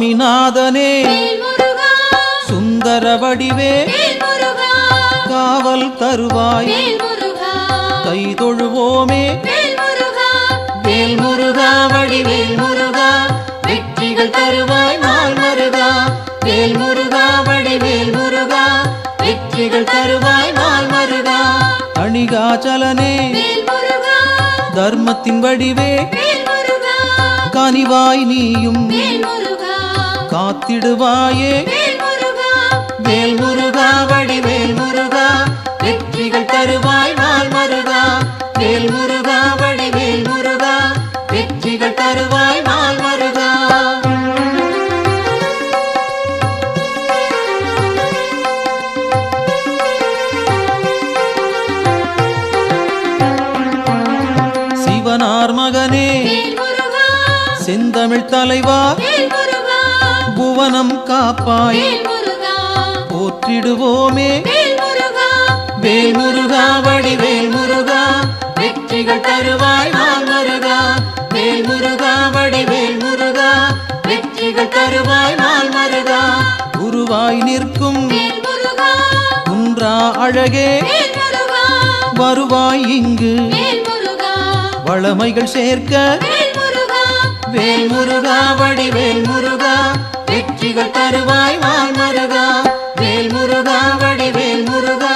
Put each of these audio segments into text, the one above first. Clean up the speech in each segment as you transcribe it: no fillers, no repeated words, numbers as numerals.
சுவாமிநாதனே சுந்தர வடிவே காவல் தருவாய் கை தொழுவோமே வேல் முருகா வடிவேல் முருகா வெற்றிகள் தருவாய் நாள் மருகா வேல் முருகா வடிவேல் முருகா வெற்றிகள் தருவாய் நாள் மருகா அணிகாச்சலனே தர்மத்தின் வடிவே கனிவாய் நீயும் காத்திடுவாயே வேல் முருகா வடிவேல் முருகா வெற்றிகள் தருவாய் நாள் மருகா வேல் முருகா வடிவேல் முருகா வெற்றிகள் தருவாய் நாள் மருகா சிவனார் மகனே செந்தமிழ் தலைவா புவனம் காப்பாய் போற்றிடுவோமே வேல் முருகா வடிவேல் முருகா வெற்றிகள் தருவாய் நாள் மருகா வேல் முருகா வடிவேல் முருகா வெற்றிகள் தருவாய் நாள் மருகா குருவாய் நிற்கும் குன்றா அழகே வருவாய் இங்கு வளமைகள் சேர்க்க வேல் முருகா வடிவேல் முருகா வெற்றிகள் தருவாய் நாள் மருகா வேல் முருகா வடிவேல் முருகா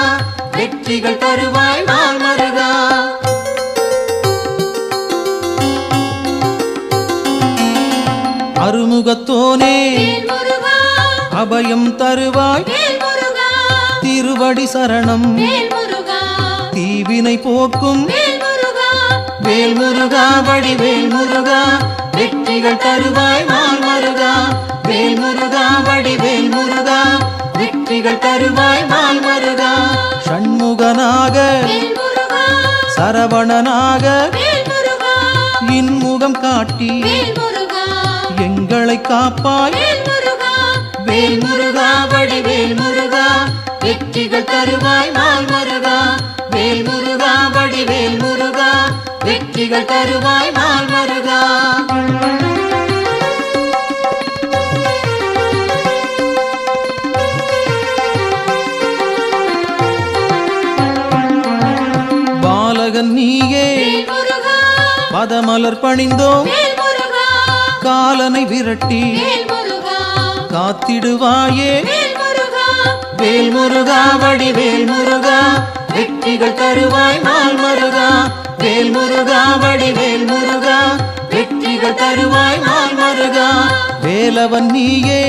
வெற்றிகள் தருவாய் நாள் மருகா அருமுகத்தோனே அபயம் தருவாய் திருவடி சரணம் தீவினை போக்கும் வேல் முருகா வடிவேல் முருகா வெற்றிகள் தருவாய் நாள் மருகா வேல் முருகா வடிவேல் முருகா வெற்றிகள் தருவாய் நாள் மருகா ஷண்முகனாக சரவணனாக இன்முகம் காட்டி எங்களை காப்பாய் வேல் முருகா வடிவேல் முருகா வெற்றிகள் தருவாய் நாள் மருகா வேல் முருகா வடிவேல் முருகா வெற்றிகள் தருவாய் நாள் மருகா பாலகன் நீயே பதமலர் பணிந்தோம் காலனை விரட்டி காத்திடுவாயே வேல் முருகா வடிவேல் முருகா வெற்றிகள் தருவாய் நாள் மருகா வேல் முருகா வடிவேல் முருகா வெற்றிகள் தருவாய் நாள் மருகா வேலவன் நீயே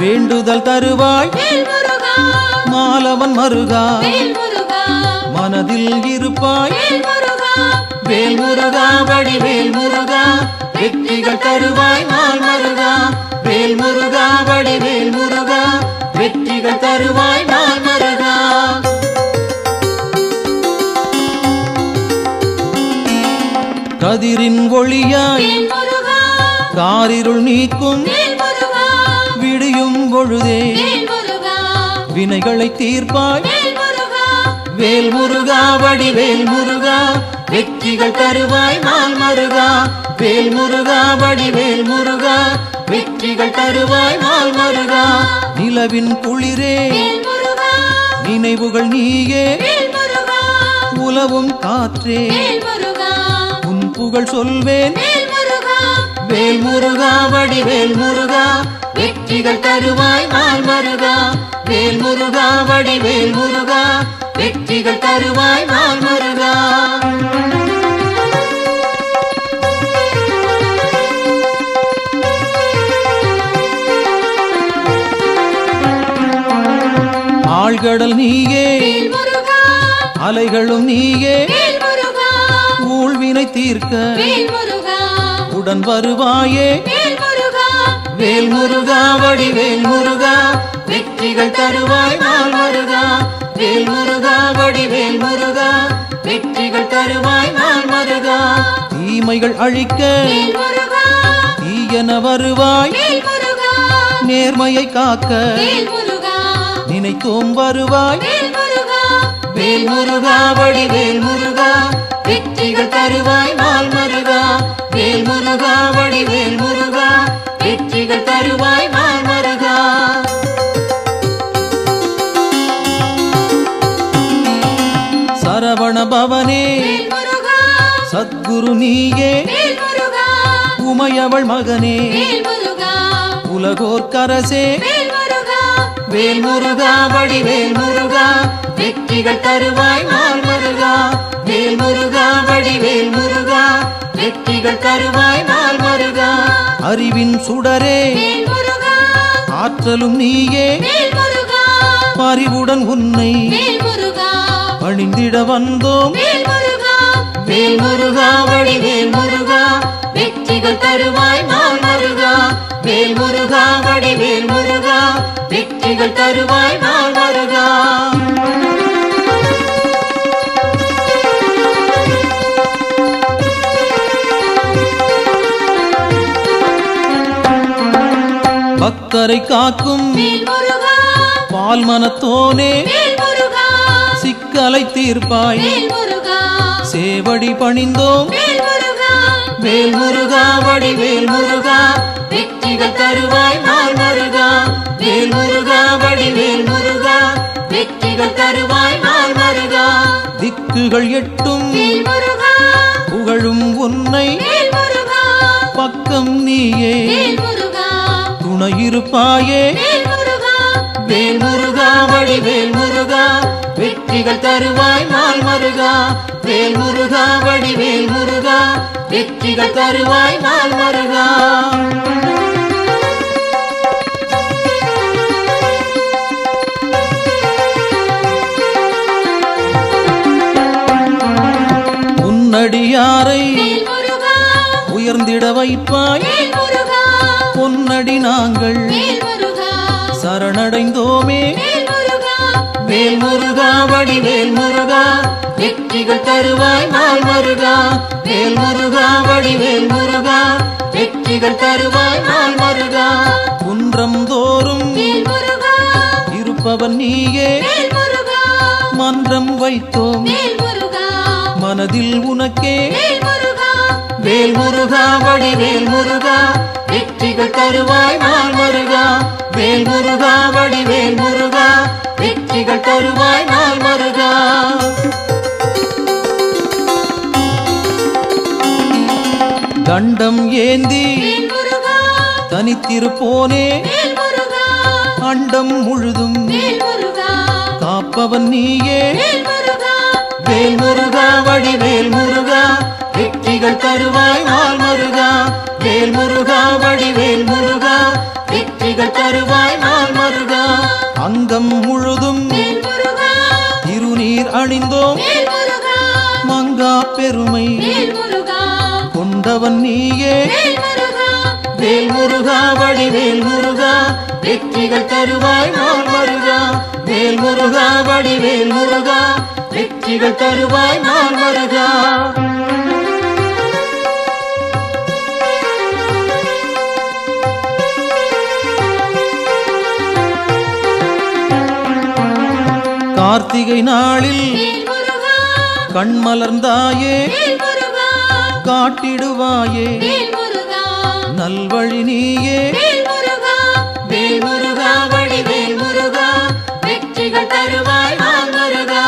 வேண்டுதல் தருவாய் மாலவன் மருகா மனதில் இருப்பாய் வேல் முருகா வடிவேல் முருகா வெற்றிகள் தருவாய் நாள் மருகா வேல் முருகா வடிவேல் முருகா வெற்றிகள் தருவாய் நாள் மருகா கதிரின் ஒளியாய் காரிருள் நீக்கும் விடியும் பொழுதே வினைகளை தீர்ப்பாய் வேல் முருகா வடிவேல் முருகா வெற்றிகள் தருவாய் நாள் மருகா வேல் முருகா வடிவேல் முருகா வெற்றிகள் தருவாய் நாள் மருகா நிலவின் குளிரே நினைவுகள் நீயே உலவும் காற்றே உன் புகழ் சொல்வேன் வேல் முருகா வடிவேல் முருகா வெற்றிகள் தருவாய் நாள் மருகா வேல் முருகா வடிவேல் முருகா வெற்றிகள் தருவாய் நாள் மருகா ஆழ்கடல் நீயே அலைகளும் நீயே ஊழ்வினை தீர்க்க உடன் வருவாயே வேல் முருகா வடிவேல் முருகா வெற்றிகள் தருவாய் நாள் மருகா வேல் முருகா வடிவேல் முருகா வெற்றிகள் தருவாய் நாள் மருகா தீமைகள் அழிக்க தீயன வருவாய் நேர்மையை காக்க நினைத்தோம் வருவாய் வேல் முருகா வடிவேல் முருகா வெற்றிகள் தருவாய் நாள் மருகா வேல் முருகா வடிவேல் முருகா வெற்றிகள் தருவாய் நாள் மருகா. சரவண பவனே சத்குரு நீயே உமையவள் மகனே உலகோர்க்கரசே வேல் முருகா வடிவேல் முருகா வெற்றிகள் தருவாய் நாள் மருகா. வேல் முருகா வடிவேல் முருகா வெற்றிகள் தருவாய் நாள் மருகா. அறிவின் சுடரே ஆற்றலும் நீயே பரிவுடன் உன்னை பணிந்திட வந்தோம். வேல் முருகா வடிவேல் முருகா வெற்றிகள் தருவாய் நாள் மருகா. வேல் முருகா வடிவேல் முருகா வெற்றிகள் தருவாய் நாள் மருகா. பக்தரை காக்கும் பால் மனத்தோனே சிக்கலை தீர்ப்பாய் சேவடி பணிந்தோம். வேல் முருகா வடிவேல் முருகா வெற்றிகள் தருவாய் நாள் மருகா. வேல் முருகா வடிவேல் முருகா வெற்றிகள் தருவாய் நாள் மருகா. திக்குகள் எட்டும் புகழும் உன்னை பக்கம் நீயே துணையிருப்பாயே. வேல் முருகா வடிவேல் முருகா வெற்றிகள் தருவாய் நாள் மருகா. வேல் முருகா வடிவேல் முருகா வெற்றிகள் தருவாய் நாள் மருகா. உன்னடியாரை உயர்ந்திட வைப்பாய் பொன்னடி நாங்கள் சரணடைந்தோமே. வேல் முருகா வடிவேல் முருகா வெற்றிகள் தருவாய் நாள் மருகா. வேல் முருகா வடிவேல் முருகா வெற்றிகள் தருவாய் நாள் மருகா. குன்றம் தோறும் இருப்பவன் நீயே மன்றம் வைத்தோம் மனதில் உனக்கே. வேல் முருகா வடிவேல் முருகா வெற்றிகள் தருவாய் நாள் மருகா. வேல் முருகா வடிவேல் முருகா வெற்றிகள் தருவாய் நாள் மருகா. தண்டம் ஏந்தி தனித்திருப்போனே அண்டம் முழுதும் காப்பவன் நீயே. வேல் முருகா வடிவேல் முருகா வெற்றிகள் தருவாய் நாள் மருகா. வேல் முருகா வடிவேல் முருகா வெற்றிகள் தருவாய் நாள் மருகா. அங்கம் முழுதும் திருநீர் அணிந்தோம் மங்கா பெருமை கொண்டவன் நீயே. வேல் முருகா வடிவேல் முருகா வெற்றிகள் தருவாய் நாள் மருகா. வேல் முருகா வடிவேல் முருகா வெற்றிகள் தருவாய் நாள் மருகா. கார்த்திகை நாளில் கண்மலர்ந்தாயே காட்டிடுவாயே நல்வழி நீயே. வேல் முருகா வடிவேல் முருகா வெற்றிகள் தருவாய் நாள் மருகா.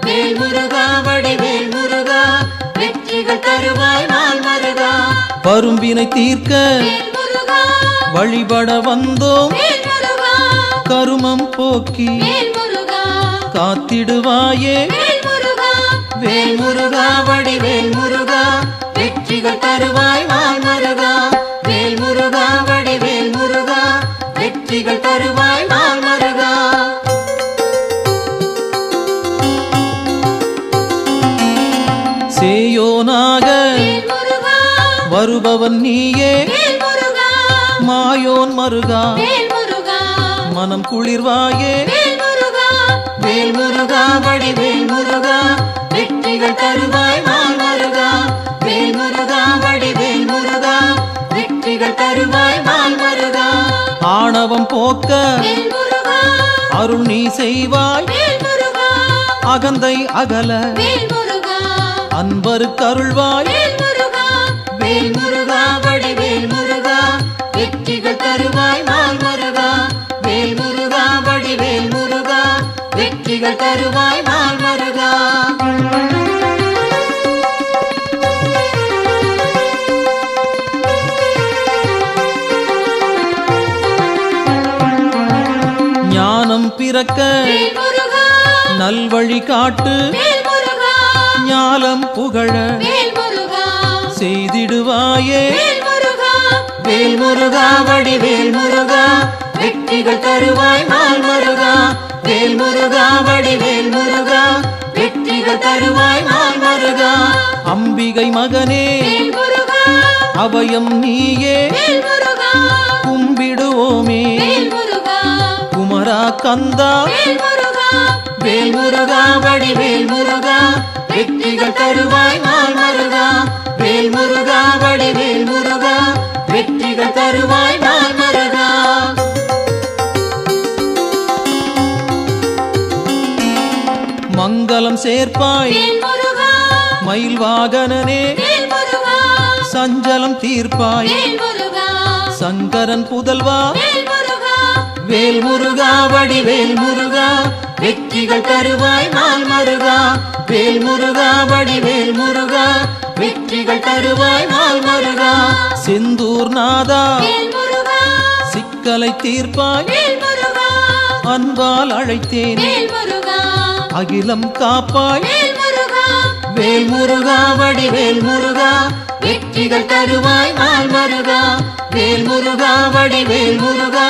வேல் முருகா வடிவேல் முருகா வெற்றிகள் தருவாய் நாள் மருகா. பரும்பினை தீர்க்க வழிபட வந்தோம் கருமம் போக்கி காத்திடுவாயே. வேல் முருகா வடிவேல் முருகா வெற்றிகள் தருவாய் நாள் மருகா. வேல் முருகா வடிவேல் முருகா வெற்றிகள் தருவாய் நாள் மருகா. சேயோனாக வருபவன் நீயே மாயோன் மருகா மனம் குளிர்வாயே. வேல் முருகா வடிவேல் முருகா வெற்றிகள் தருவாய் நாள் மருகா. வேல் முருகா வடிவேல் முருகா வெற்றிகள் தருவாய் நாள் மருகா. ஆணவம் போக்க அருள் நீ செய்வாய் அகந்தை அகல அன்பருக்கு அருள்வாய். வேல் முருகா வடிவேல் முருகா வெற்றிகள் தருவாய் நாள் முருகா வேல் முருகா வடிவேல் முருகா வெற்றிகள் தருவாய் நாள் முருகா ஞானம் பிறக்க நல்வழி காட்டு ஞாலம் புகழ செய்திடுவாயே வேல் முருகா வடிவேல் முருகா வெற்றிகள் தருவாய் நாள் முருகா வேல் முருகா வடிவேல் முருகா வெற்றிகள் தருவாய் நாள் முருகா அம்பிகை மகனே அபயம் நீயே கும்பிடுவோமே குமரா கந்தா வேல் முருகா வடிவேல் முருகா வெற்றிகள் தருவாய் நாள் முருகா வேல் முருகா வடிவேல் முருகா வெற்றிகள் தருவாய் நாள் முருகா மங்களம் சேர்ப்பாய் மயில் வாகனனே சஞ்சலம் தீர்ப்பாய் சங்கரன் புதல்வா வேல் முருகா வடிவேல் முருகா வெற்றிகள் தருவாய் நாள் முருகா வேல் முருகா வடிவேல் முருகா வெற்றிகள் தருவாய் நாள் முருகா செந்தூர் நாதா சிக்கலை தீர்ப்பாய் அன்பால் அழைத்தேன் அகிலம் காப்பாய் வேல் முருகா வடிவேல் முருகா வெற்றிகள் தருவாய் நாள் முருகா வேல் முருகா வடிவேல் முருகா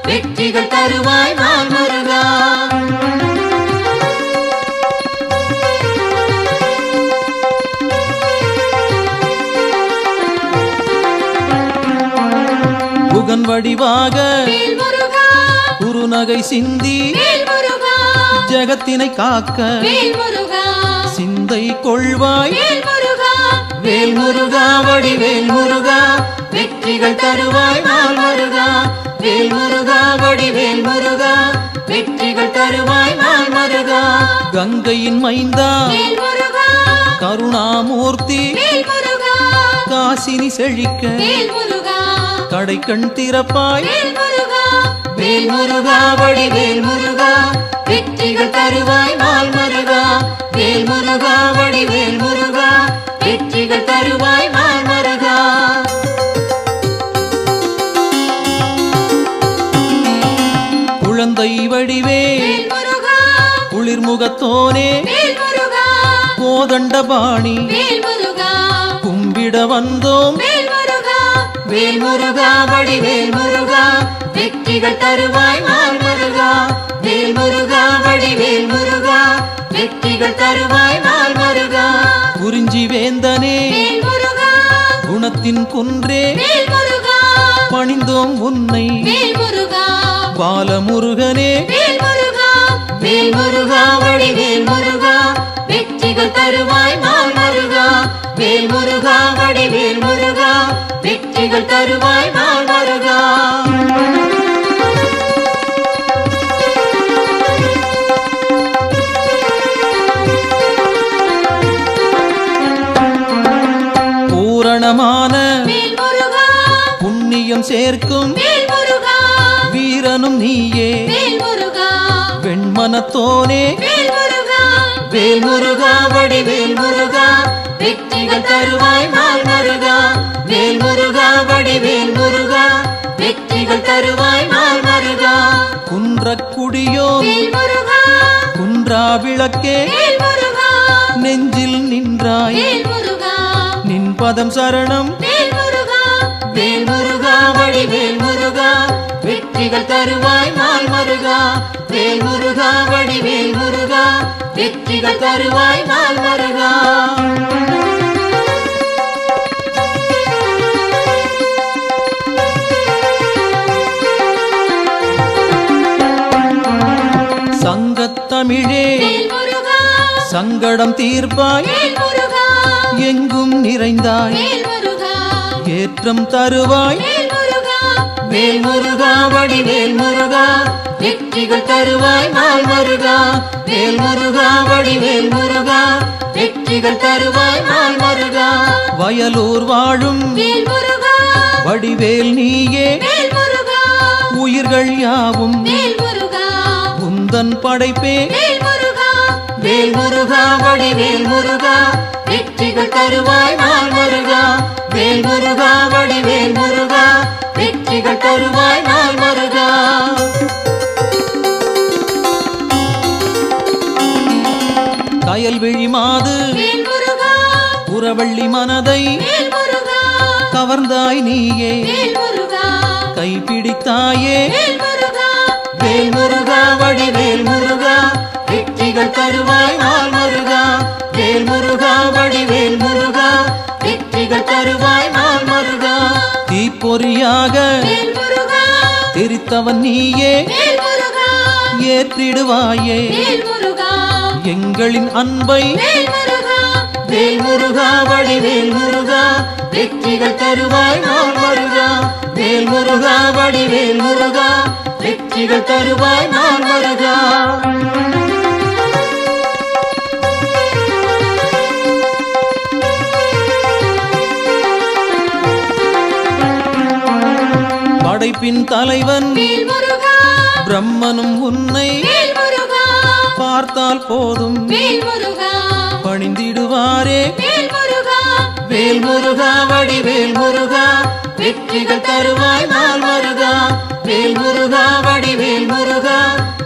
வெற்றிகள் தருவாய் நாள் முருகா புகன் வடிவாக குறுநகை சிந்தி ஜகத்தினை காக்க சிந்தை கொள்வாய் வேல் முருகா வடிவேல் முருகா வெற்றிகள் தருவாய் நாள் முருகா வேல் முருகா வடிவேல் முருகா வெற்றிகள் தருவாய் நாள் முருகா கங்கையின் மைந்தா கருணாமூர்த்தி காசினி செழிக்க கடை கண் திறப்பாய் வேல் முருகா வடிவேல் முருகா வெற்றிகள் தருவாய் நாள் முருகா வேல் முருகா வடிவேல் முருகா வெற்றிகள் தருவாய் நாள் முருகா குழந்தை வடிவே குளிர்முகத்தோனே கோதண்டபாணி கும்பிட வந்தோம் வேல் முருகா வடிவேல் முருகா வெற்றிகள் தருவாய் நாள் முருகா வேல் முருகா வடிவேல் முருகா வெற்றிகள் தருவாய் நாள் முருகா குறிஞ்சி வேந்தனே குணத்தின் குன்றே பணிந்தோம் உன்னை பாலமுருகனே வேல் முருகா வடிவேல் முருகா வெற்றிகள் தருவாய் நாள் முருகா வேல் முருகா வடிவேல் முருகா வெற்றிகள் தருவாய் நாள் முருகா பூரணமான புண்ணியம் சேர்க்கும் வீரனும் நீயே வெண்மனத்தோனே வேல் முருகா வடிவேல் முருகா வெற்றிகள் தருவாய் நாள் முருகா வேல் முருகா வடிவேல் முருகா வெற்றிகள் தருவாய் நாள் முருகா குன்றக்குடியோ குன்றா விளக்கே நெஞ்சில் நின்றாய் நின் பதம் சரணம் வேல் முருகா வடிவேல் முருகா வெற்றிகள் தருவாய் நாள் முருகா வேல் முருகா வடிவேல் முருகா வெற்றிகள் தருவாய் நாள் முருகா சங்கத்தமிழே சங்கடம் தீர்ப்பாய் எங்கும் நிறைந்தாய் ஏற்றம் தருவாய் வேல் முருகா வடிவேல் முருகா வெற்றிகள் தருவாய் நாள் முருகா வேல் முருகா வடிவேல் முருகா வெற்றிகள் தருவாய் நாள் முருகா வயலூர் வாழும் வடிவேல் நீயே உயிர்கள் யாவும் வேல் முருகா உந்தன் படைப்பே வேல் முருகா வேல் முருகா வடிவேல் முருகா வெற்றிகள் தருவாய் நாள் முருகா வேல் முருகா வடிவேல் முருகா வெற்றிகள் தருவாய் நாள் முருகா கயல்விழி மாது வேல் முருகா புறவள்ளி மனதை வேல் முருகா கவர்ந்தாய் நீயே வேல் முருகா கைப்பிடித்தாயே வேல் முருகா வேல் முருகா வடிவேல் முருகா வெற்றிகள் தருவாய் நாள் முருகா வேல் முருகா வடிவேல் முருகா வெற்றிகள் தருவாய் நாள் முருகா தீப்பொறியாக வேல் முருகா தெரித்தவன் நீயே வேல் முருகா ஏற்றிடுவாயே வேல் முருகா எங்களின் அன்பை வேல் முருகா வேல் முருகா வடிவேல் முருகா வெற்றிகள் தருவாய் நாள் முருகா வேல் முருகா வடிவேல் முருகா வெற்றிகள் தருவாய் நாள் முருகா படைப்பின் தலைவன் வேல் முருகா பிரம்மனும் உன்னை வேல் முருகா பார்த்தால் போதும் வேல் முருகா பணிந்திடுவாரே வேல் முருகா வேல் முருகா வடிவேல் முருகா வெற்றிகள் தருவாய் நாள் முருகா வேல் முருகா வடிவேல் முருகா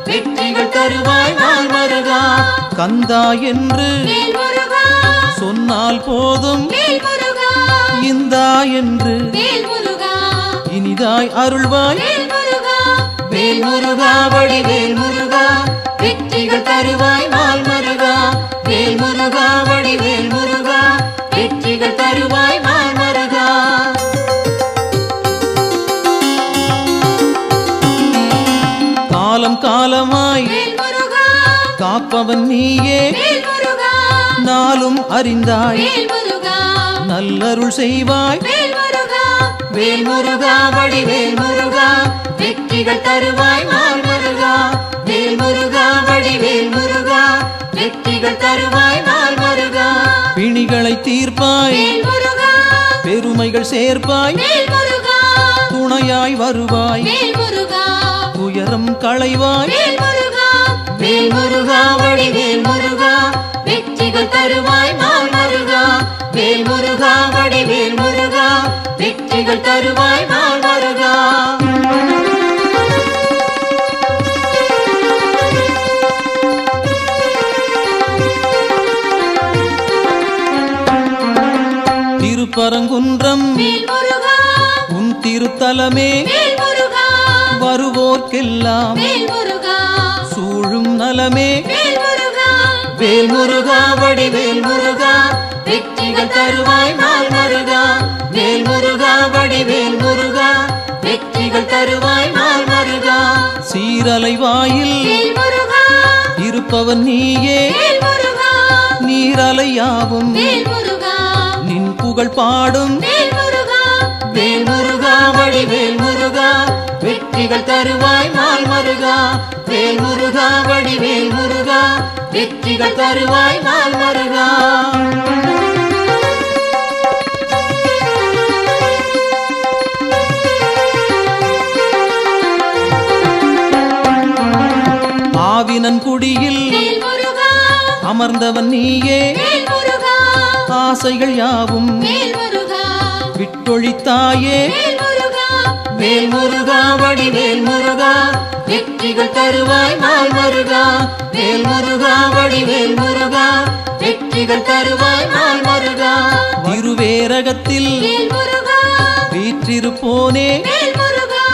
வெற்றிகள் தருவாய் நாள் முருகா கந்தா என்று வேல் முருகா சொன்னால் போதும் வேல் முருகா இந்தா என்று வேல் முருகா இனிதாய் அருள்வாய் வேல் முருகா வேல் முருகா வடிவேல் முருகா வெற்றிகள் தருவாய் நாள் முருகா வேல் முருகா வடிவேல் முருகா வெற்றிகள் தருவாய் நாள் முருகா காலம் காலமாய் வேல் முருகா காப்பவன் நீயே வேல் முருகா நாளும் அறிந்தாய் வேல் முருகா நல்லருள் செய்வாய் வேல் முருகா வேல் முருகா வடிவேல் முருகா வெற்றிகள் தருவாய் நாள் முருகா வேல் முருகா வடிவேல் முருகா வெற்றிகள் தருவாய் நாள் முருகா பிணிகளை தீர்ப்பாய் வேல் முருகா பெருமைகள் சேர்ப்பாய் வேல் முருகா துணையாய் வருவாய் வேல் முருகா துயரம் களைவாய் வேல் முருகா வேல் முருகா வடிவேல் முருகா வெற்றிகள் தருவாய் நாள் முருகா வேல் முருகா வடிவேல் முருகா வெற்றிகள் தருவாய் நாள் முருகா திருப்பரங்குன்றம் வேல் முருகா உன் திருத்தலமே வேல் முருகா வருவோர்க்கெல்லாம் வேல் முருகா சூழும் நலமே வேல் முருகா வேல் முருகா வடிவேல் முருகா வெற்றிகள் தருவாய் நாள் முருகா வேல் முருகா வடிவேல் முருகா வெற்றிகள் தருவாய் நாள் முருகா சீரலை வாயில் வேல் முருகா இருப்பவன் நீயே வேல் முருகா நீரலையாவும் வேல் முருகா நின் புகழ் பாடும் வேல் முருகா வேல் முருகா வடிவேல் முருகா வெற்றிகள் தருவாய் நாள் முருகா வேல் முருகா வடிவேல் முருகா வெற்றிகள் தருவாய் நாள் முருகா ஆவினன் குடியில் வேல் முருகா அமர்ந்தவன் நீயே வேல் முருகா ஆசைகள் யாவும் வேல் முருகா விட்டொழித்தாயே வேல் முருகா வேல் முருகா வடிவேல் முருகா வெற்றிகள் தருவாய் நாள் முருகா வேல் முருகா வடிவேல் முருகா வெற்றிகள் தருவாய் நாள் முருகா திருவேரகத்தில் வேல் முருகா வீற்றிருப்போனே வேல் முருகா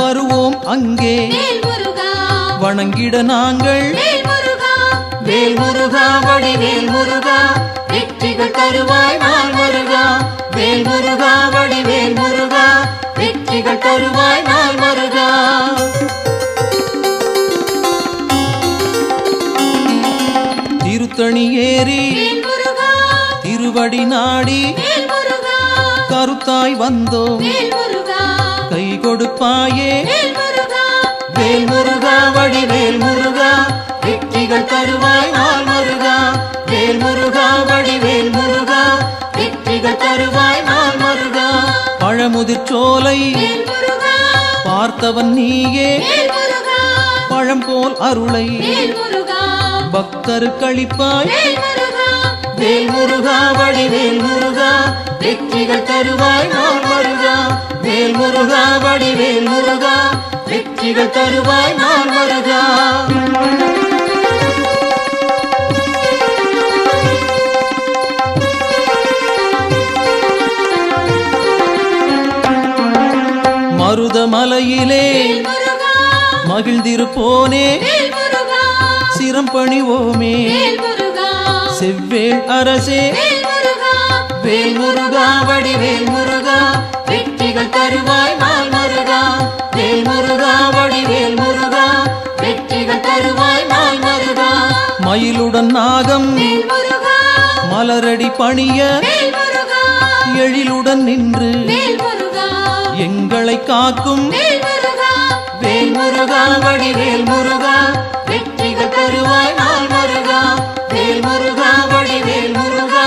வருவோம் அங்கே வேல் முருகா வணங்கிட நாங்கள் வேல் முருகா வேல் முருகா வடிவேல் முருகா வெற்றிகள் தருவாய் நாள் முருகா வேல் முருகா வடிவேல் முருகா வெற்றிகள் தருவாய் நாள் முருகா திருத்தணி ஏறி வேல் முருகா திருவடி நாடி வேல் முருகா கருத்தாய் வந்தோம் வேல் முருகா கை கொடுப்பாயே வேல் முருகா வேல் முருகா வடிவேல் முருகா வெற்றிகள் தருவாய் நாள் முருகா வேல் முருகா வடிவேல் முருகா வெற்றிகள் தருவாய் நாள் முருகா பழமுதிர்ச்சோலை வேல் முருகா பார்த்தவன் நீயே வேல் முருகா பழம் போல் அருளை வேல் முருகா பக்தருக்களிப்பாய் வேல் முருகா வேல் முருகா வடிவேல் முருகா வெற்றிகள் தருவாய் நாள் வருகா வேல் முருகா வடிவேல் முருகா வெற்றிகள் தருவாய் நாள் வருகா மருதமலையிலே வேல் முருகா மகிழ்ந்திருப்போனே வேல் முருகா சிரம் பணிவோமே வேல் முருகா செவ்வேள் அரசே வேல் முருகா வேல் முருகா வடிவேல் முருகா வெற்றிகள் தருவாய் நாள் முருகா வேல் முருகா வடிவேல் முருகா வெற்றிகள் தருவாய் நாள் முருகா மயிலுடன் நாகம் வேல் முருகா மலரடி பணிய வேல் முருகா எழிலுடன் நின்று வேல் முருகா எங்களை காக்கும் வேல் முருகா வேல் முருகா வடிவேல் முருகா வெற்றிகள் தருவாய் நாள் முருகா வேல் முருகா வடிவேல் முருகா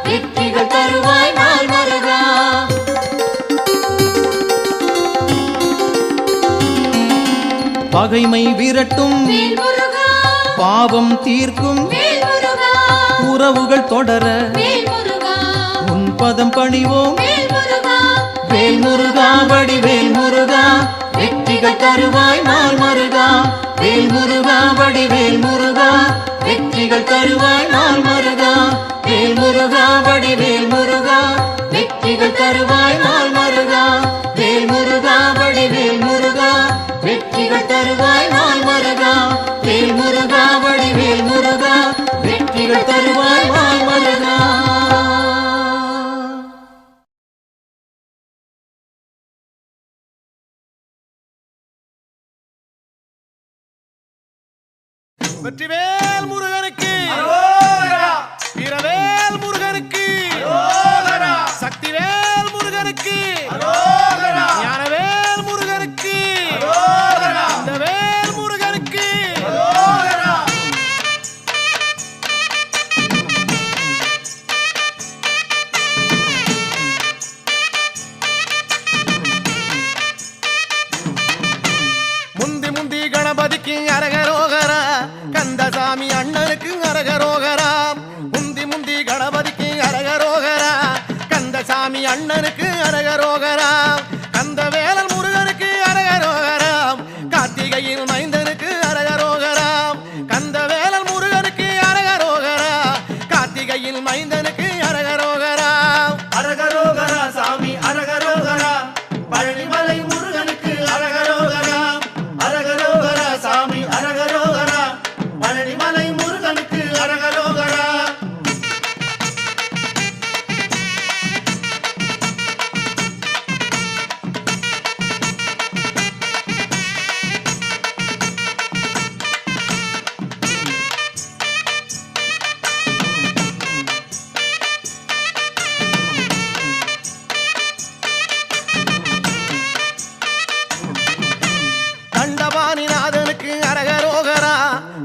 வெற்றிகள் தருவாய் நாள் முருகா பகைமை விரட்டும் வேல் முருகா பாவம் தீர்க்கும் வேல் முருகா உறவுகள் தொடர வேல் முருகா உன் பதம் பணிவோம் வேல் முருகா வேல் முருகா வடிவேல் முருகா வெற்றிகள் தருவாய் நாள் முருகா வேல் முருகா வடிவேல் முருகா வெற்றிகள் தருவாய் நாள் முருகா வேல் முருகா வடிவேல் முருகா வெற்றிகள் தருவாய் நாள் முருகா வேல் முருகா வடிவேல் முருகா வெற்றிகள் தருவாய் நாள் முருகா வேல் முருகா வடிவேல் முருகா வெற்றிகள் தருவாய் நாள் முருகா வெற்றிவேல் முருகனுக்கு வீரவேல் முருகனுக்கு சக்திவேல் முருகனுக்கு ஞானவேல் முருகனுக்கு இந்த வேல் முருகனுக்கு முந்தி முந்தி கணபதிக்கு அரகரோகரா கந்தசாமி அண்ணனுக்கு அரகரோகரா முந்தி முந்தி கணபதிக்கு அரகரோகரா கந்தசாமி அண்ணனுக்கு அரகரோகரா கந்தவேலன் முருகனுக்கு அரகரோகரா கார்த்திகையில் மைந்தனுக்கு அரகரோகரா கந்தவேலன் முருகனுக்கு அரகரோகரா கார்த்திகையில் மைந்தனுக்கு அரகரோகரா அரகரோகரா சாமி அரகரோகரா பழனிமலை முருகனுக்கு அரகரோகரா அரகரோகரா சாமி அரகரோகரா பழனிமலை முருகனுக்கு அரகரோகரா தண்டபாணிநாதனுக்கு அரகரோகரா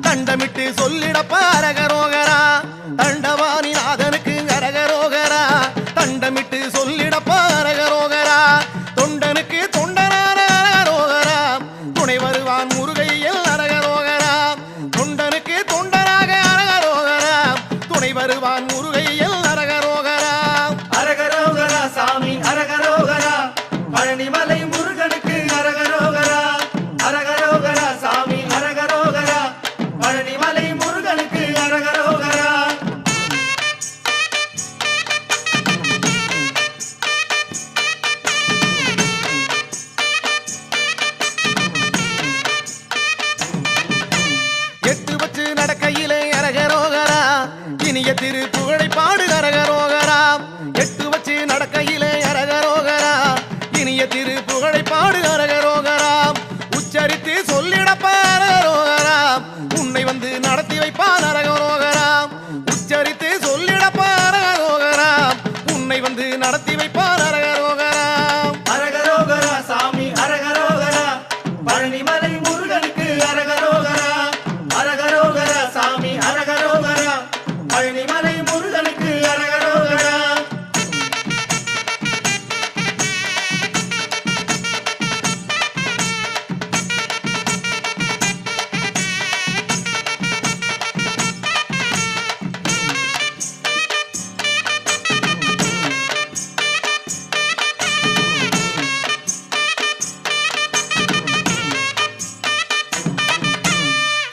தண்டமிட்டு சொல்லிடப்ப அரகரோகரா தண்டபாணிநாதனுக்கு அரகரோகரா தண்டமிட்டு சொல்லிடப்ப அரகரோகரா தொண்டனுக்கு தொண்டனான அரகரோகரா துணை வருவான் முருகையில் அரகரோகரா தொண்டனுக்கு தொண்டனாக அரகரோகரா துணை வருவான் முருகையில் அரகரோகரா அரகரோகரா சாமி அரகரோகரா பழனிமலை முருகனுக்கு அரகரோகரா அரகரோகரா சாமி அரகரோகரா பழனிமலை முருகனுக்கு அரகரோகரா எட்டு வச்சு நடக்கையிலே அரகரோகரா இனிய திரு புகழை பாடு அரகரோகரா எட்டு வச்சு நடக்கையிலே அரகரோகரா இனிய திரு புகழை பாடு அரகரோகரா உச்சரித்து சொல்லிடப்ப அரகரோகரா உன்னை வந்து நடத்தி வைப்பான் அரகரோகரா உச்சரித்து சொல்லிடப்ப அரகரோகரா உன்னை வந்து நடத்தி வைப்பான் அரகரோகரா அரகரோகரா சாமி அரகரோகரா பழனிமலை முருகனுக்கு அரகரோகரா அரகரோகரா சாமி அரகரோகரா பழனிமலை முருகனுக்கு அரகரோகரா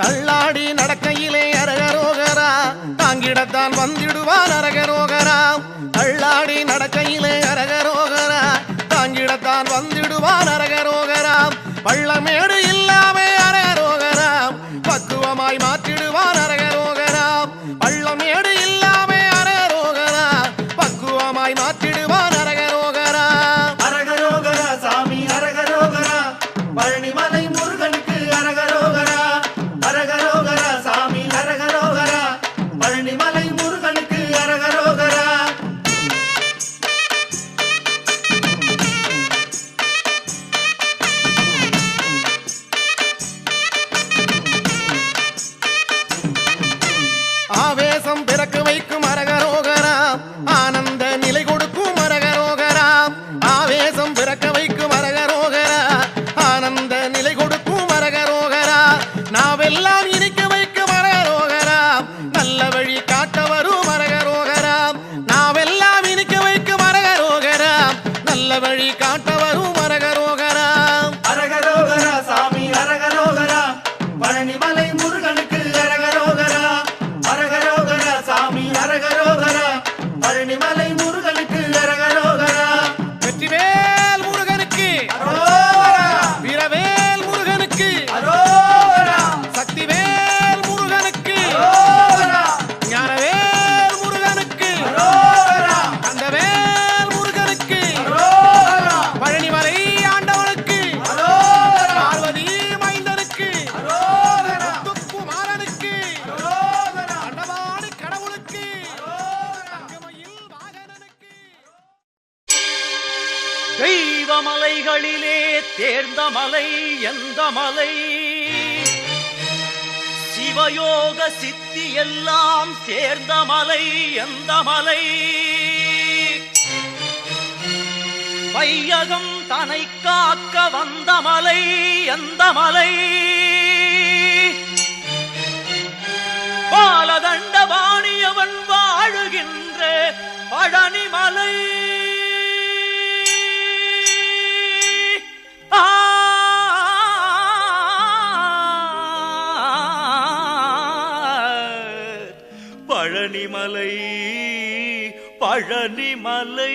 தள்ளாடி நடக்கையிலே அரகரோகரா தாங்கிடத்தான் வந்திடுவான் அரகரோகரா தள்ளாடி நடக்கையிலே அரகரோகரா தாங்கிடத்தான் வந்திடுவான் அரகரோகரா பள்ளமேடு இல்லாமே அரகரோகரா பக்குவமாய் மாற்றிடுவான் அரகரோகரா பள்ளமேடு இல்லாமே அரகரோகரா பக்குவமாய் மாற்றிடுவான் அரகரோகரா அரகரோகரா சாமி அரகரோகரா பழனிமலை முருகனுக்கு அரகரோகரா அரகரோகரா சாமி அரகரோகரா பழனிமலை முருகனுக்கு அரகரோகரா ஆவேசம் பிறக்க வைக்கும் அரகரோகரா ஆனந்த நிலை கொடுக்கும் அரகரோகரா ஆவேசம் பிறக்க வைக்கும் அரகரோகரா ஆனந்த நிலை கொடுக்கும் அரகரோகரா நாவெல்லாம் இனிக்க வைக்கும் அரகரோகரா நல்ல வழி காட்ட வரும் அரகரோகரா நாவெல்லாம் இனிக்க வைக்கும் அரகரோகரா நல்ல வழி காட்ட வரும் அரகரோகரா அரகரோகரா சாமி அரகரோகரா பழனிமலை முருகனுக்கு அரகரோகரா அரகரோகரா சாமி அரகரோகரா பழனிமலை முருகனுக்கு அரகரோகரா வெற்றிவேல் முருகனுக்கு அரோகரா வீரவேல் முருகனுக்கு அரோகரா சக்திவேல் முருகனுக்கு அரோகரா ஞானவேல் முருகனுக்கு அரோகரா கந்தவேல் முருகனுக்கு அரோகரா பழனிமலை ஆண்டவனுக்கு அரோகரா பார்வதி மைந்தனுக்கு அரோகரா முத்துக்குமாரனுக்கு அரோகரா அண்டவாணி கடவுளுக்கு தங்கமயில் வாகனனுக்கு தெய்வமலைகளிலே தேர்ந்த மலை எந்த மலை சிவயோக சித்தி எல்லாம் சேர்ந்த மலை எந்த மலை வையகம் தனை காக்க வந்த மலை எந்த மலை பாலதண்டபாணியவன் வாழுகின்ற பழனிமலை பழனிமலை பழனிமலை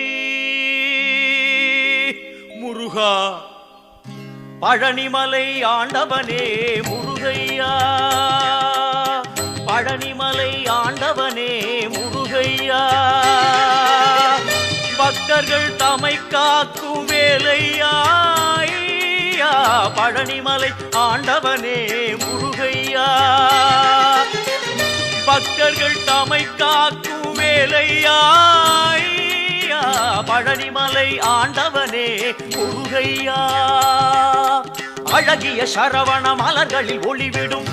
முருகா பழனிமலை ஆண்டவனே முருகையா பழனிமலை ஆண்டவனே முருகையா பக்தர்கள் தமை காக்கும் வேலையா ஐயா, பழனிமலை ஆண்டவனே முருகையா பக்தர்கள் தமை காக்கும் வேலையா ஐயா, பழனிமலை ஆண்டவனே முருகையா அழகிய சரவண மலர்களில் ஒளிவிடும்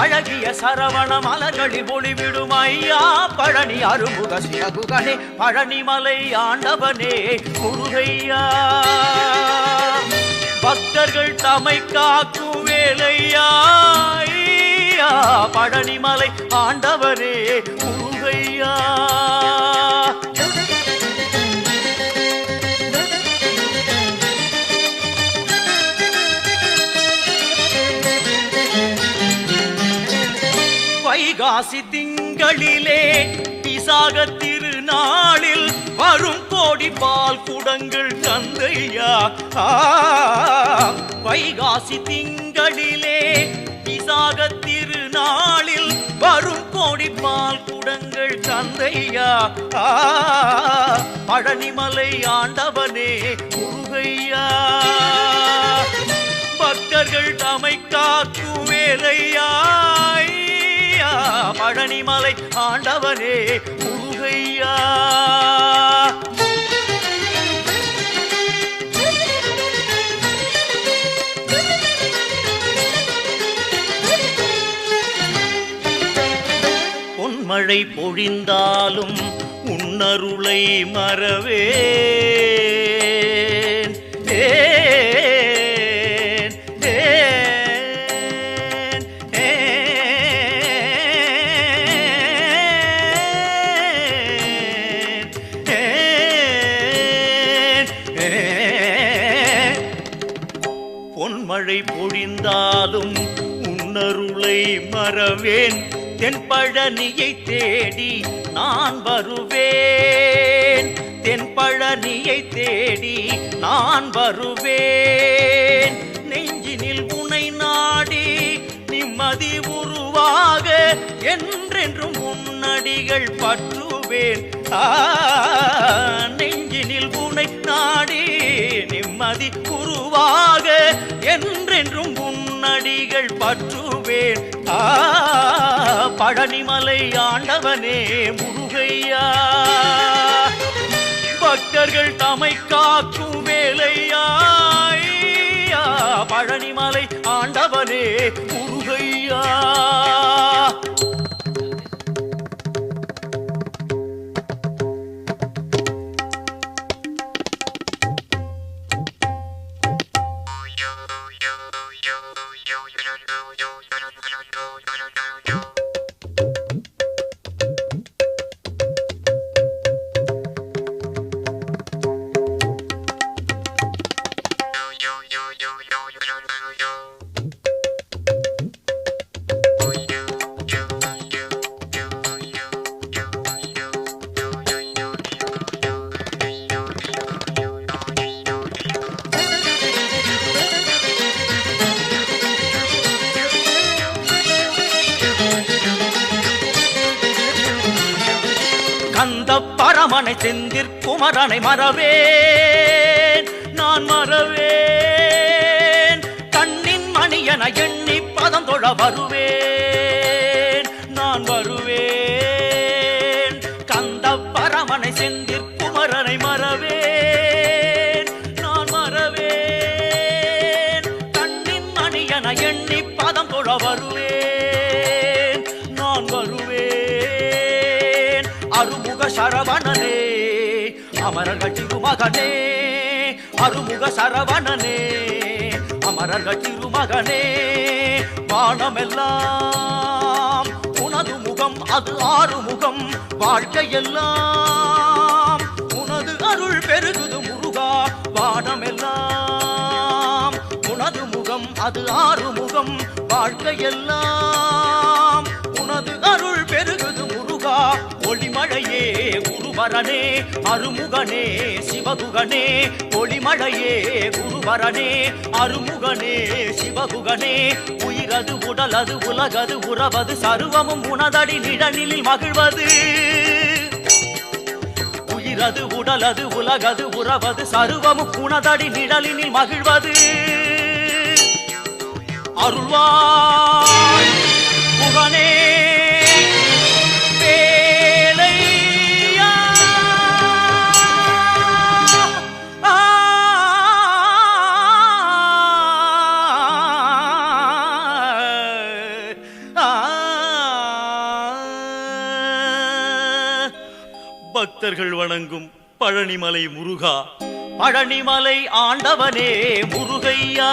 அழகிய சரவண மலர்களில் ஒளிவிடும் ஐயா பழனி அருமுக சிவகுகனே பழனிமலை ஆண்டவனே முருகையா பக்தர்கள் தமை காக்கும் வேலையா ஐயா, பழனிமலை ஆண்டவரே முருகையா வைகாசி திங்களிலே விசாக திருநாளில் வரும் கோடி பால் குடங்கள் தந்தையா வைகாசி திங்களிலே விசாக திருநாளில் வரும் கோடி பால் குடங்கள் தந்தையா பழனிமலை ஆண்டவனே முருகையா பக்தர்கள் தமை காக்கும் வேலையா ஐயா, பழனிமலை ஆண்டவனே முருகையா பொன்மழை பொழிந்தாலும் உன்னருளை மறவேன் பொன்மழை பொழிந்தாலும் உன்னருளை மறவேன். தென்பழனியை தேடி நான் வருவேன். தென்பழனியை தேடி நான் வருவேன். நெஞ்சினில் உனை நாடி நிம்மதி உருவாக என்றென்றும் முன்னடிகள் பற்றுவேன். நெஞ்சினில் உனை நாடி நிம்மதி உருவாக என்றென்றும் முன்னடிகள் பற்றுவேன். பழனிமலை ஆண்டவனே முருகையா, பக்தர்கள் தமை காக்கும் வேலையா. பழனிமலை ஆண்டவனே முருகையா. கந்த பரமனை செந்திற்குமரனை மறவேன், நான் மறவேன். கண்ணின் மணியன எண்ணி பதம் தொழ வருவேன், நான் வருவேன். கந்த பரமனை செந்திற்குமரனை மறவேன், நான் மறவேன். கண்ணின் மணியன எண்ணி பதம் தொழ வருவேன், நான் வருவேன். அருமுக சரவணனே அமரர்கள் திருமகனே, அருமுக சரவணனே அமரர்கள் திருமகனே. வானமெல்லாம் உனது முகம், அது ஆறுமுகம். வாழ்க்கையெல்லாம் உனது அருள் பெருகுது முருகா. வானமெல்லாம் உனது முகம், அது ஆறுமுகம். வாழ்க்கையெல்லாம் உனது அருள் பெருகுது முருகா. ஒளிமழையே குருவரனே அருமுகனே சிவகுகனே. ஒளிமழையே குருவரனே அருமுகனே சிவகுகனே. உயிரது உடலது உலகது உறவது சர்வமும் உனதடி நிழலில் மகிழ்வது. உயிரது உடலது உலகது உறவது சர்வமும் உனதடி நிழலில் மகிழ்வது. அருள்வாய் முகனே பக்தர்கள் வணங்கும் பழனிமலை முருகா. பழனிமலை ஆண்டவனே முருகையா,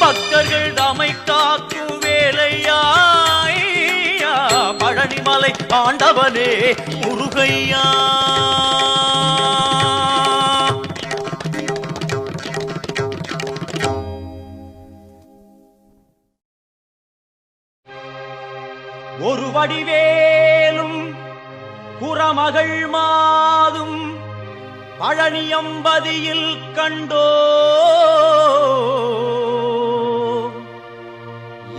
பக்தர்கள் தமை காக்கும் வேலையா. பழனிமலை ஆண்டவனே முருகையா. ஒரு வடிவேலும் குறமகள் மாதும் பழனியம்பதியில் கண்டோ.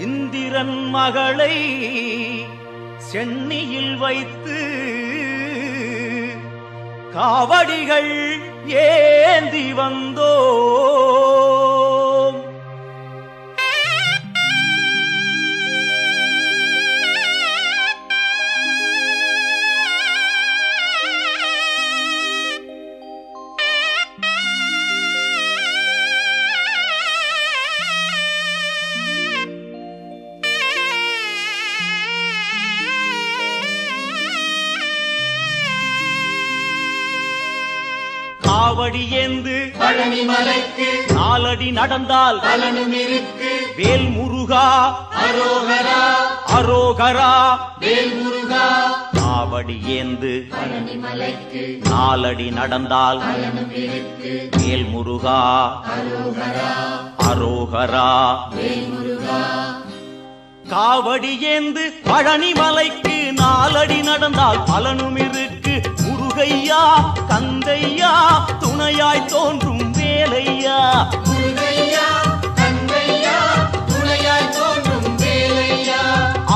இந்திரன் மகளை சென்னியில் வைத்து காவடிகள் ஏந்தி வந்தோ. காவடி ஏந்து பழனிமலைக்கு நாலடி நடந்தால் பலனும் இருக்கு. வேல் முருகா அரோகரா அரோகரா வேல் முருகா. காவடி ஏந்து நாலடி நடந்தால் வேல் முருகா அரோகரா காவடி ஏந்து பழனி மலைக்கு நாலடி நடந்தால் பலனும் இருக்கு முருகையா கந்தையா துணையாய் தோன்றும் வேலையா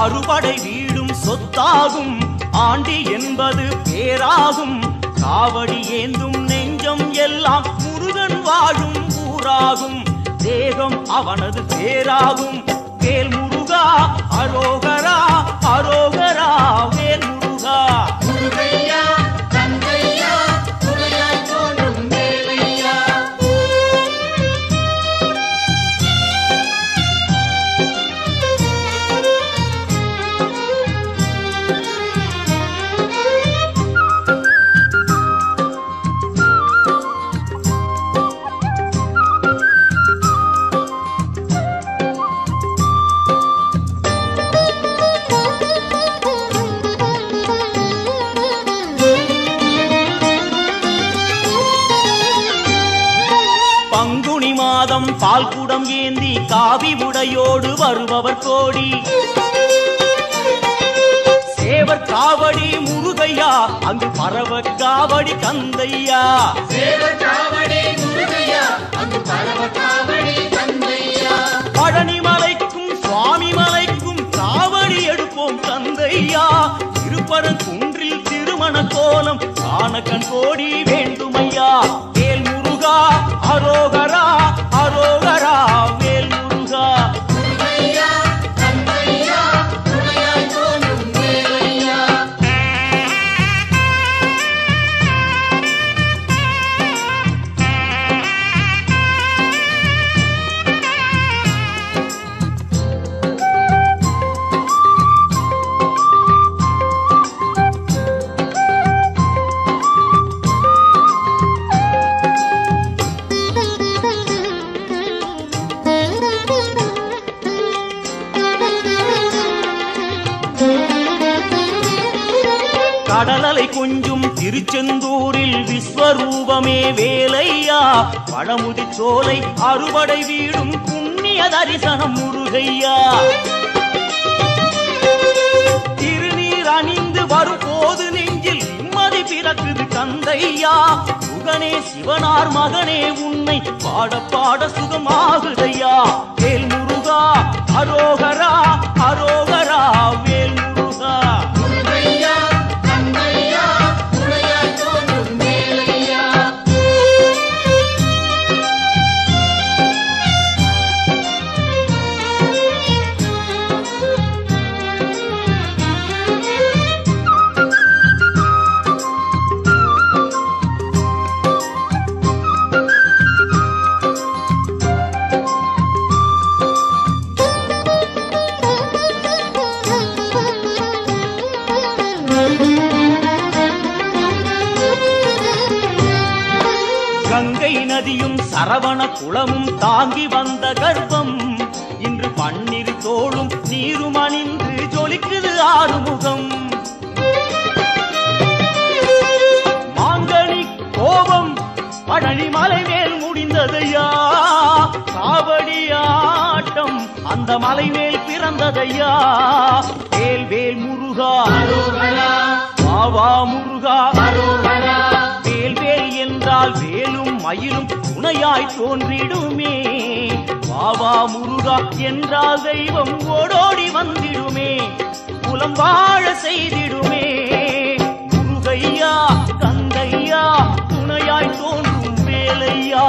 அறுபடை வீடும் சொத்தாகும் ஆண்டி என்பது பேராகும் காவடி ஏந்தும் நெஞ்சம் எல்லாம் முருகன் வாழும் ஊராகும் தேகம் அவனது பேராகும் வேல் முருகா அரோகரா அரோகரா வேல் முருகா பால் குடம் ஏந்தி காவி உடையோடு வருபவர் கோடி சேவர் காவடி முருகையா அங்கு பரவ காவடி கந்தையா பழனி மலைக்கும் சுவாமி மலைக்கும் காவடி எடுப்போம் கந்தையா திருப்பரங்குன்றில் திருமண கோலம் காண கண் கோடி வேண்டுமையா வேல் முருகா அரோகரா அரோகரா வேல் முருகா கடலலை கொஞ்சும் திருச்செந்தூரில் விஸ்வரூபமே வேலையா பழமுதி சோலை அறுபடை வீடும் புண்ணிய தரிசனம் முருகையா திருநீர் அணிந்து வரும் போது நெஞ்சில் நிம்மதி பிறக்குது கந்தையா சுகனே சிவனார் மகனே உன்னை பாட பாட சுகமாகுதையா வேல் முருகா அரோகரா அரோகரா வேல் முருகா கங்கை நதியும் சரவண குளமும் தாங்கி வந்த கர்ப்பம் இன்று பன்னிரு தோளும் நீரும் அணிந்து ஜொலிக்குது ஆறுமுகம் மாங்கனி கோபம் பழனி மலை மேல் முடிந்ததையா காவடி ஆட்டம் அந்த மலை மேல் பிறந்ததையா வேல் வேல் முருகா வாவா முருகா வேல் வேல் என்றால் வேலும் மயிலும் துணையாய் தோன்றிடுமே வாவா முருகா என்றால் தெய்வம் ஓடோடி வந்திடுமே குலம் வாழ செய்திடுமே முருகையா கந்தையா துணையாய் தோன்றும் வேலையா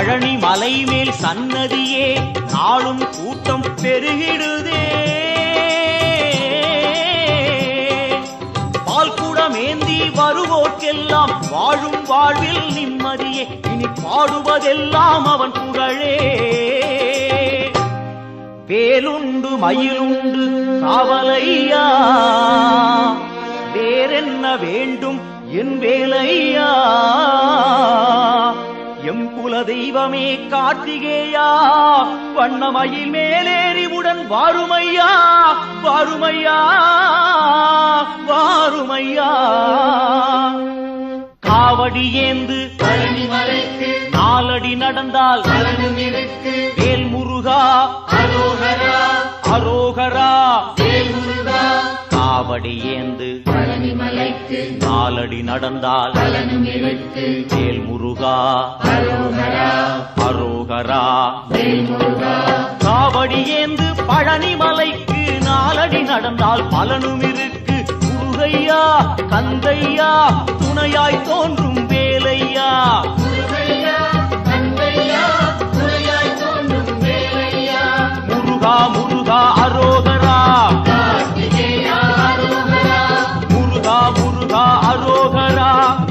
பழனி மலை மேல் சன்னதியே நாளும் கூட்டம் பெருகிடுதே. பால்குடமேந்தி வருவோர்க்கெல்லாம் வாழும் வாழ்வில் நிம்மதியே. இனி பாடுவதெல்லாம் அவன் புகழே. வேலுண்டு மயிலுண்டு காவலையா, வேறென்ன வேண்டும் என் வேலையா. எம் குல தெய்வமே கார்த்திகேயா, வண்ணமயில் மேலேறிவுடன் வாருமையா, வாருமையா, வாருமையா. காவடி ஏந்து பழனி மலைக்கு நாலடி நடந்தால் பலனும் இருக்கு. வேல் முருகா அரோகரா அரோகரா. வேல் முருகா. காவடி ஏந்து பழனி மலைக்கு நாலடி நடந்தால் பலனும் இருக்கு. வேல் முருகா அரோகரா அரோகரா. வேல் முருகா. காவடி ஏந்து பழனி மலைக்கு நாலடி நடந்தால் பலனும் இருக்கு. முருகையா கந்தையா துணையாய் தோன்றும் வேலையா. முருகையா கந்தையா துணையாய் தோன்றும் வேலையா. முருகா முருகா அரோகரா. கார்த்திகேயா அரோகரா. முருகா முருகா அரோகரா.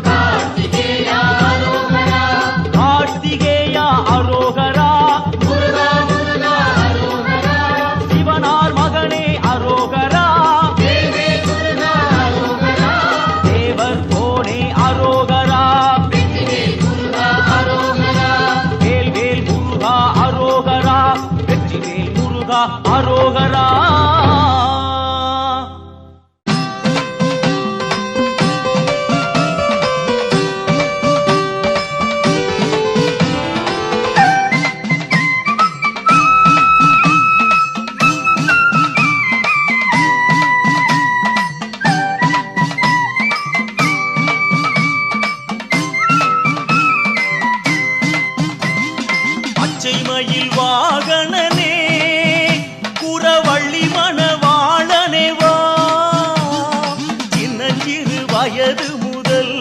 கார்த்திகேயா அரோகரா. கார்த்திகேயா அரோகரா. முருகா முருகா அரோகரா. சிவனார் மகனே அரோகரா. தேவே முருகா அரோகரா. தேவர் கோனே அரோகரா. வெற்றிவேல் முருகா அரோகரா. வேல் வேல் முருகா அரோகரா. வெற்றிவேல் முருகா அரோகரா. பச்சை மயில் வாகனனே குறவள்ளி மணவாளனே வா. சின்னஞ்சிறு வயது முதல்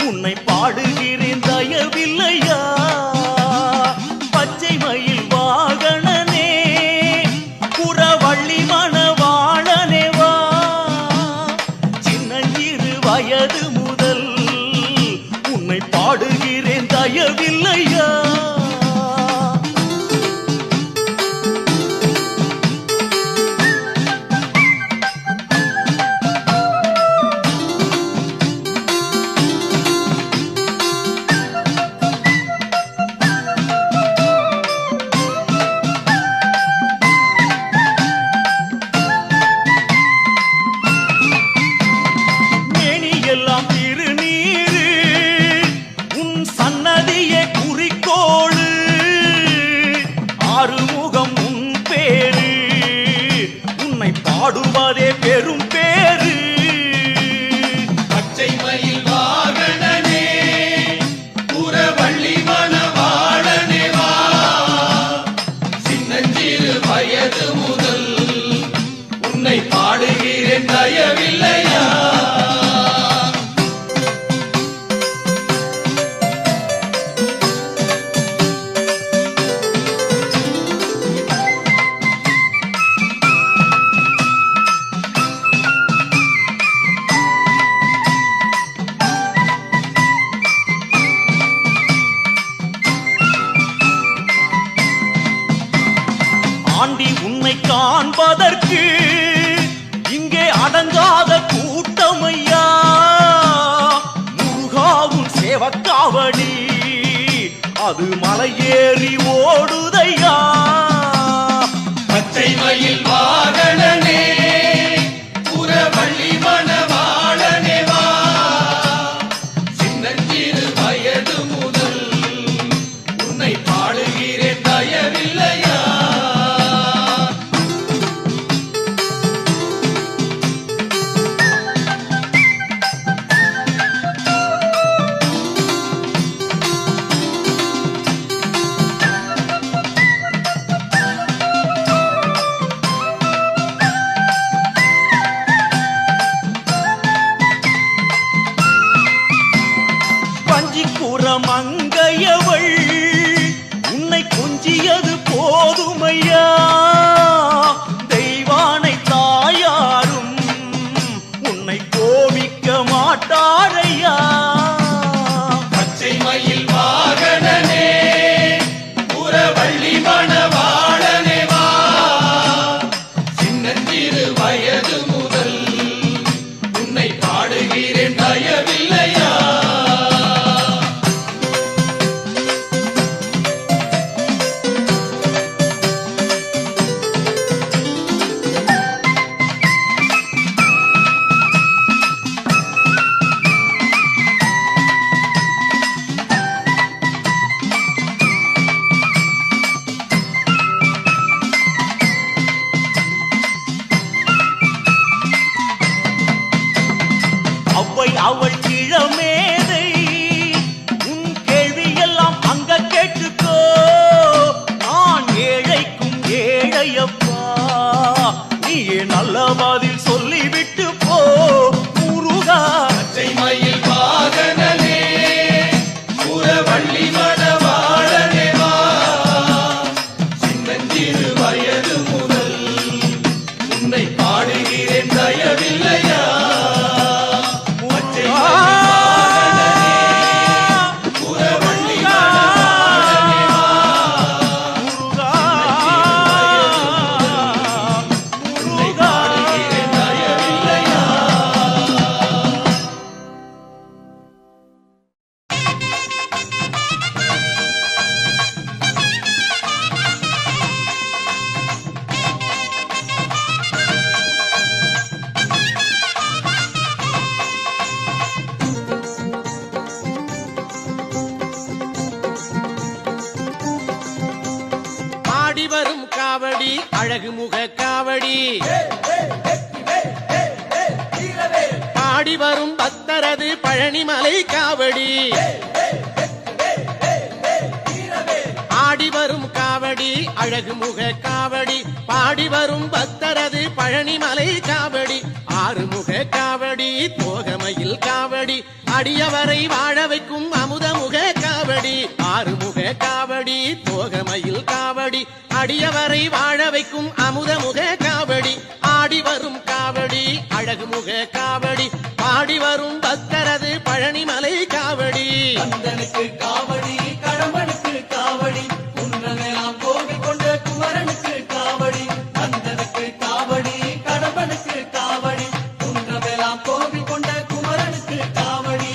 உன்னை பாடுகிறேன் தயவில்லையா. பச்சை மயில் வாகனனே குறவள்ளி மணவாளனே வா. சின்னஞ்சிறு வயது முதல் உன்னை பாடுகிறேன் தயவில்லையா. மேனியெல்லாம் திருநீரு உன் சன்னதியே குறிக்கோளு. ஆறுமுகம் உன் பேரு உன்னை பாடுவதே பெரும் பேரு. பச்சை மயில் வாகனனே புறவள்ளி மணவாளனே வா. சின்னஞ்சிறு வயது முதல் உன்னை பாடுகிறேன் தயவில்லையா. ஆண்டி உன்னை காண்பதற்கு இங்கே அடங்காத கூட்டமையா. முருகாவும் சேவக்காவடி அது மலையேறி ஓடுதையா. பச்சை மயில் வாகனனே புறவள்ளி மணவாளனே வா. சின்னஞ்சிறு வயது முதல் உன்னை பாடுகிறேன் தயவில்லையா. மங்கையவள் கொஞ்சியது போதுமையா தெய்வானை தாயாரும் உன்னை கோபிக்க மாட்டாரையா பச்சை மயில் வாகனனே புறவள்ளி மணவாளனே வா சின்னஞ்சிறு வயது முதல் உன்னை பாடுகிறேன் தயவில்லையா அவள் இளமேதை உன் கேள்வியெல்லாம் அங்க கேட்டுக்கோ நான் ஏழைக்கும் ஏழையப்பா நீயே நல்ல பதில் சொல்லிவிட்டு போ முருகா பச்சை மயில் வாகனனே புறவள்ளி மணவாளனே வா சின்னஞ்சிறு வயது முதல் உன்னை பாடுகிறேன் தயவில்லையா வரும் காவடி அழகு முக காவடி பாடி வரும் பக்தரது பழனிமலை காவடி ஆடி வரும் காவடி அழகு முக காவடி பாடி வரும் பக்தரது பழனிமலை காவடி ஆறுமுக காவடி தோகமையில் காவடி அடியவரை வாழ வைக்கும் அமுதமுக காவடி ஆறுமுக காவடி தோகமையில் காவடி அடியவரை வாழ வைக்கும் அமுதமுக காவடி ஆடி வரும் காவடி அழகு முக காவடி பாடி வரும் பக்தரது பழனிமலை காவடி கந்தனுக்கு காவடி கடம்பனுக்கு காவடி குன்றமெல்லாம் கோவில் கொண்ட குமரனுக்கு காவடி கந்தனுக்கு காவடி கடம்பனுக்கு காவடி குன்றமெல்லாம் கோவில் கொண்ட குமரனுக்கு காவடி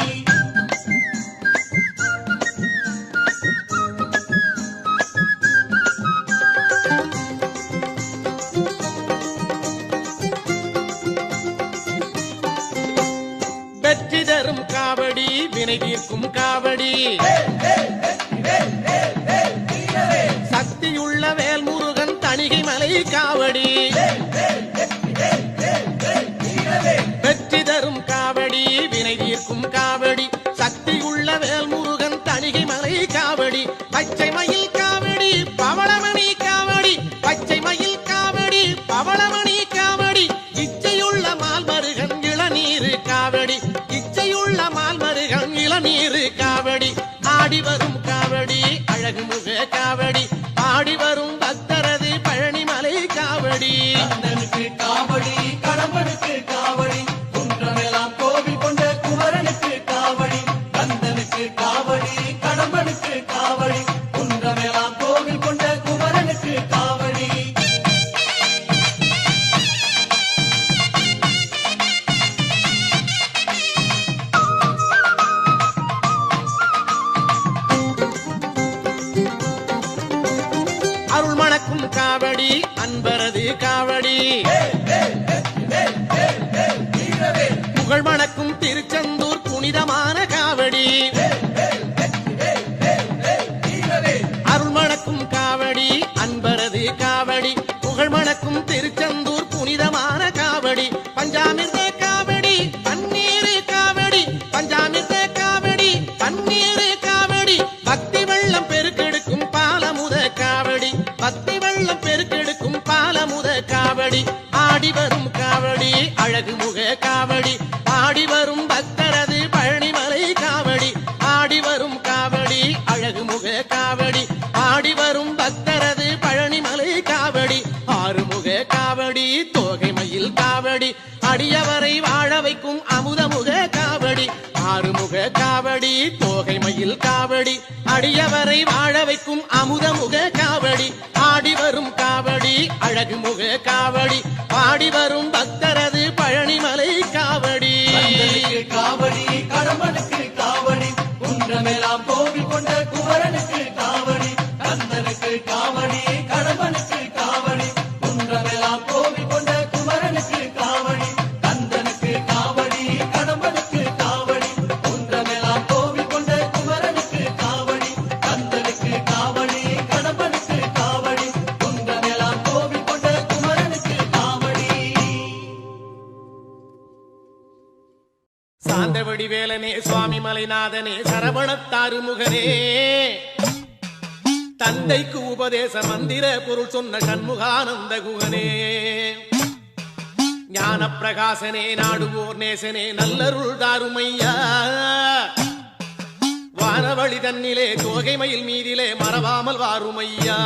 வெற்றி தரும் காவடி வினை தீர்க்கும் காவடி சக்தியுள்ள வேல்முருகன் தணிகை மலை காவடி வெற்றி தரும் காவடி வினை தீர்க்கும் காவடி சக்தியுள்ள வேல்முருகன் தணிகை மலை காவடி பச்சை மயில் காவடி பவளமணி காவடி பச்சை மயில் காவடி பவளமணி காவடி இச்சையுள்ள மால்மருகன் இளநீரு காவடி இச்சையுள்ள மால்மருகன் இளநீரு காவடி ஆடி வரும் காவடி அழகு முக காவடி பாடி வரும் பக்தரது பழனிமலை காவடி கந்தனுக்கு காவடி கடம்பனுக்கு காவடி குன்றமெல்லாம் கோவில் கொண்ட குமரனுக்கு காவடி கந்தனுக்கு காவடி கடம்பனுக்கு காவடி குன்றமெல்லாம் கோவில் கொண்ட குமரனுக்கு காவடி அருள் மணக்கும் காவடி அன்பரது காவடி புகழ் மணக்கும் திருச்செந்தூர் புனிதமான காவடி அருள் மணக்கும் காவடி அன்பரது காவடி புகழ் மணக்கும் திருச்செந்தூர் புனிதமான காவடி பஞ்சாமிர்த காவடி பன்னீரு காவடி பஞ்சாமிர்த காவடி பன்னீரு காவடி பக்தி வெள்ளம் பெருக்கெடுக்கும் பாலமுத காவடி பக்தி வெள்ளம் பெருக்கெடுக்கும் பாலமுத காவடி ஆடி வரும் காவடி அழகு முக காவடி ஆடி வரும் பக்தரது பழனிமலை காவடி ஆடி வரும் காவடி அழகு முக காவடி ஆடி வரும் பக்த காவடி தோகை மயில் காவடி அடியவரை வாழ வைக்கும் அமுதமுக காவடி ஆடி வரும் காவடி அழகு முக காவடி பாடி வரும் பக்தரது பழனிமலை காவடி காவடி கடம்பனுக்கு காவடி குன்றமெல்லாம் கோவில் கொண்ட குமரனுக்கு காவடி கந்தனுக்கு காவடி கடம்பனுக்கு காவடி குன்றமெல்லாம் கோவில் கொண்ட குமரனுக்கு காவடி கந்தனுக்கு காவடி கடம்பனுக்கு காவடி குன்றமெல்லாம் கோவில் கொண்ட குமரனுக்கு காவடி கந்தனுக்கு காவடி கடம்பனுக்கு காவடி குன்றமெல்லாம் கோவில் கொண்ட குமரனுக்கு காவடி. சாந்தவடி வேலனே சுவாமி மலைநாதனே சரவணத்தாறு முகனே தந்தைக்கு உபதேச மந்திர பொருள் சொன்ன சண்முகானந்த குகனே ஞான பிரகாசனே நாடுவோர் நேசனே நல்லருள் தாருமையா வானவழி தன்னிலே தோகை மயில் மீதிலே மறவாமல் வாருமையா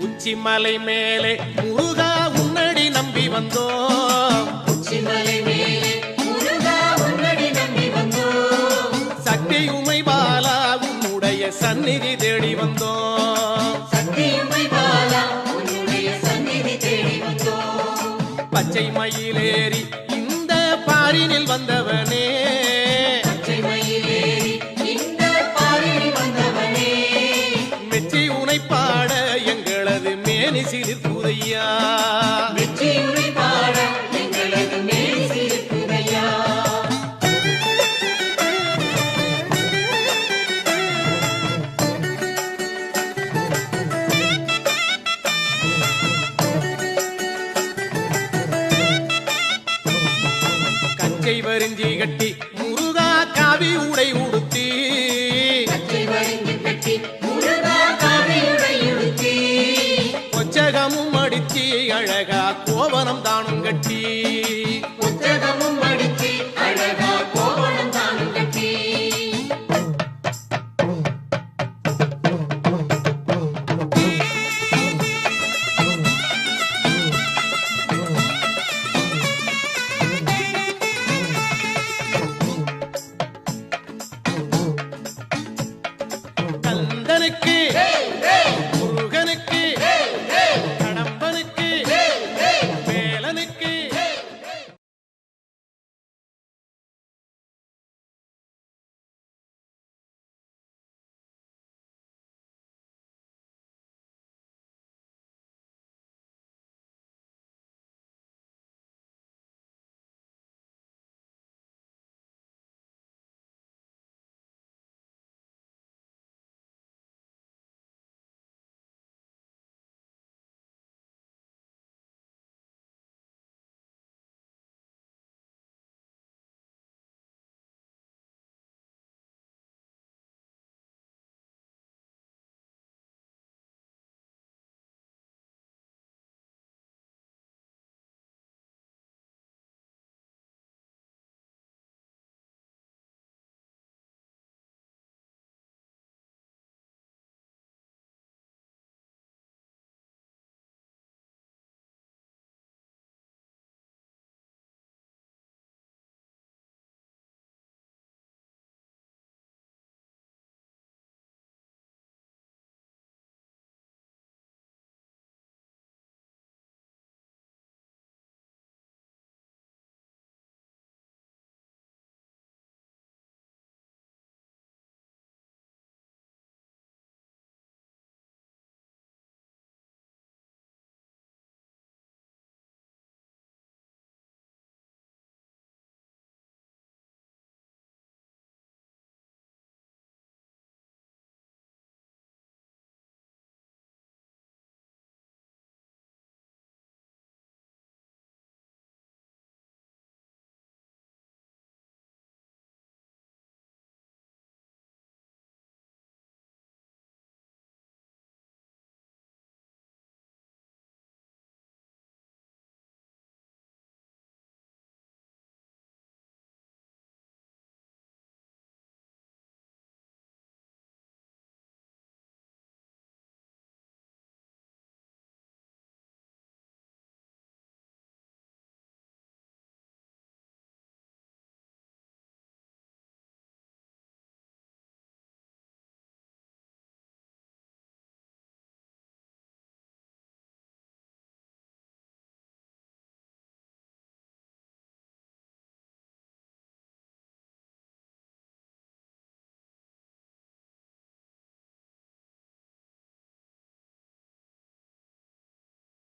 உச்சிமலை மேலே முருகா உன்னடி நம்பி வந்தோம் உச்சிமலை மேலே முருகா உன்னடி நம்பி வந்தோம் சக்தி உமை பாலா உன்னுடைய சந்நிதி தேடி வந்தோம் சக்தியுமை பாலா உன்னுடைய சந்நிதி தேடி வந்தோம் பச்சை மயிலேறி இந்த பாரினில் வந்தவனே பச்சை மயிலேறி இந்த பாரில் வந்தவனே மெச்சி உனை பாட எங்களது மேனி சிலிர்ப்புதையா வெற்றியுரை பாட எங்களது மேல் சிரிப்புதையா கச்சை வரிஞ்சி கட்டி முருகா காவி உடை உடுத்தி பச்சை வரிந்து கட்டி முருகா காவியுடை உடுத்தி கொச்சகமும் அடிச்சி அழகா கோவனம் தானும் கட்டி புத்தகமும்